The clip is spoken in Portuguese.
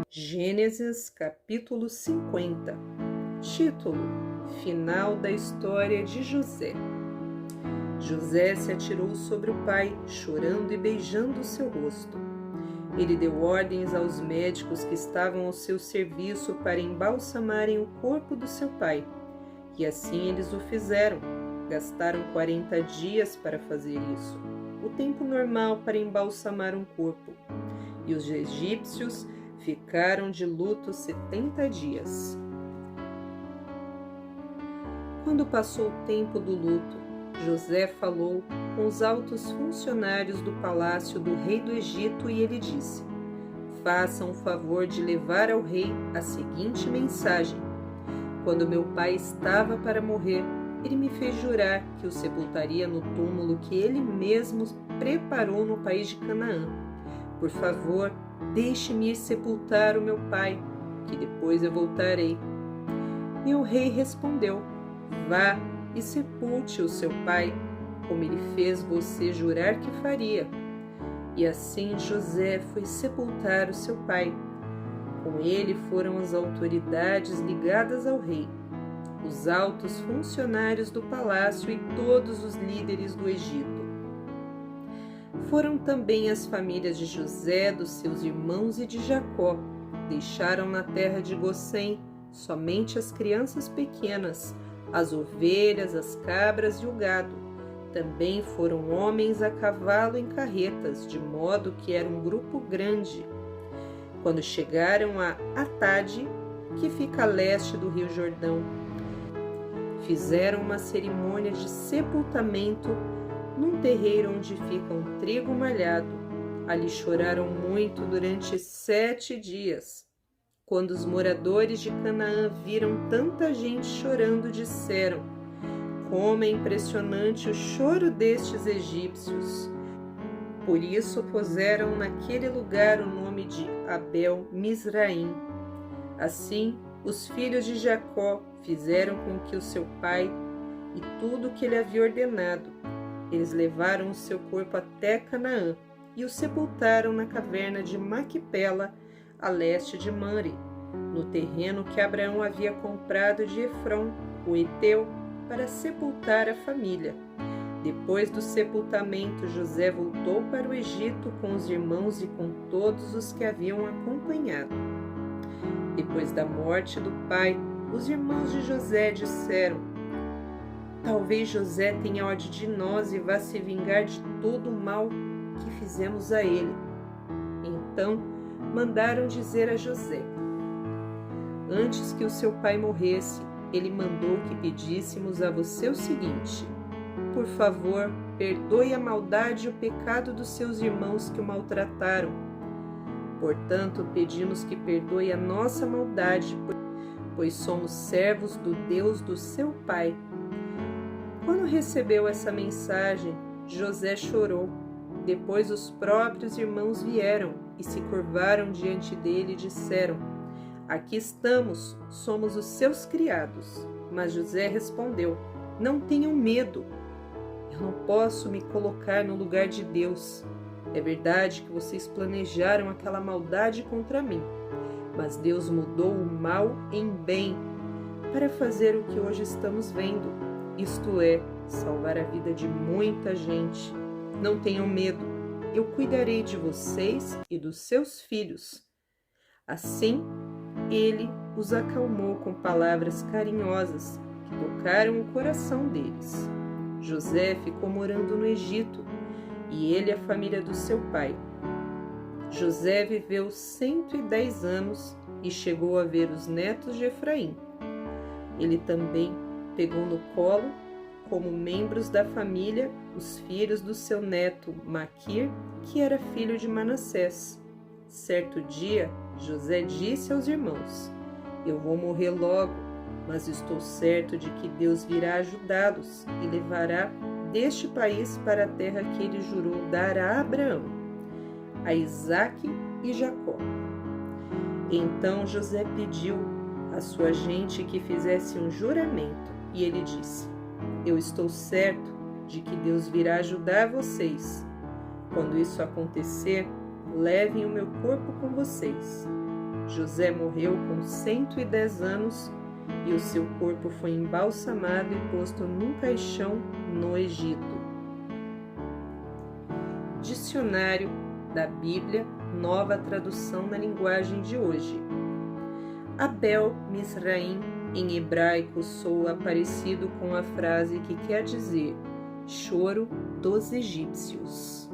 Gênesis capítulo 50. Título: Final da história de José. José se atirou sobre o pai, chorando e beijando seu rosto. Ele deu ordens aos médicos que estavam ao seu serviço para embalsamarem o corpo do seu pai. E assim eles o fizeram. Gastaram 40 dias para fazer isso, o tempo normal para embalsamar um corpo. E os egípcios ficaram de luto 70 dias. Quando passou o tempo do luto, José falou com os altos funcionários do palácio do rei do Egito e ele disse: façam o favor de levar ao rei a seguinte mensagem: quando meu pai estava para morrer, ele me fez jurar que o sepultaria no túmulo que ele mesmo preparou no país de Canaã. Por favor, deixe-me ir sepultar o meu pai, que depois eu voltarei. E o rei respondeu: vá e sepulte o seu pai, como ele fez você jurar que faria. E assim José foi sepultar o seu pai. Com ele foram as autoridades ligadas ao rei, os altos funcionários do palácio e todos os líderes do Egito. Foram também as famílias de José, dos seus irmãos e de Jacó. Deixaram na terra de Gósen somente as crianças pequenas, as ovelhas, as cabras e o gado. Também foram homens a cavalo em carretas, de modo que era um grupo grande. Quando chegaram a Atade, que fica a leste do rio Jordão, fizeram uma cerimônia de sepultamento num terreiro onde fica um trigo malhado. Ali choraram muito durante 7 dias. Quando os moradores de Canaã viram tanta gente chorando, disseram: como é impressionante o choro destes egípcios. Por isso puseram naquele lugar o nome de Abel-Misraim. Assim, os filhos de Jacó fizeram com que o seu pai e tudo o que ele havia ordenado. Eles levaram o seu corpo até Canaã e o sepultaram na caverna de Maquipela, a leste de Mamre, no terreno que Abraão havia comprado de Efrom, o heteu, para sepultar a família. Depois do sepultamento, José voltou para o Egito com os irmãos e com todos os que haviam acompanhado. Depois da morte do pai, os irmãos de José disseram: talvez José tenha ódio de nós e vá se vingar de todo o mal que fizemos a ele. Então mandaram dizer a José: antes que o seu pai morresse, ele mandou que pedíssemos a você o seguinte: por favor, perdoe a maldade e o pecado dos seus irmãos que o maltrataram. Portanto, pedimos que perdoe a nossa maldade, pois somos servos do Deus do seu pai. Quando recebeu essa mensagem, José chorou. Depois os próprios irmãos vieram e se curvaram diante dele e disseram: aqui estamos, somos os seus criados. Mas José respondeu: não tenham medo. Eu não posso me colocar no lugar de Deus. É verdade que vocês planejaram aquela maldade contra mim, mas Deus mudou o mal em bem para fazer o que hoje estamos vendo, isto é, salvar a vida de muita gente. Não tenham medo, eu cuidarei de vocês e dos seus filhos. Assim, ele os acalmou com palavras carinhosas que tocaram o coração deles. José ficou morando no Egito, e ele e a família do seu pai. José viveu 110 anos e chegou a ver os netos de Efraim. Ele também pegou no colo, como membros da família, os filhos do seu neto Maquir, que era filho de Manassés. Certo dia, José disse aos irmãos: eu vou morrer logo, mas estou certo de que Deus virá ajudá-los e levará deste país para a terra que ele jurou dar a Abraão, a Isaque e Jacó. Então José pediu à sua gente que fizesse um juramento, e ele disse: eu estou certo de que Deus virá ajudar vocês. Quando isso acontecer, levem o meu corpo com vocês. José morreu com 110 anos e o seu corpo foi embalsamado e posto num caixão no Egito. Dicionário da Bíblia, nova tradução na linguagem de hoje. Abel Misraim, em hebraico, soa parecido com a frase que quer dizer choro dos egípcios.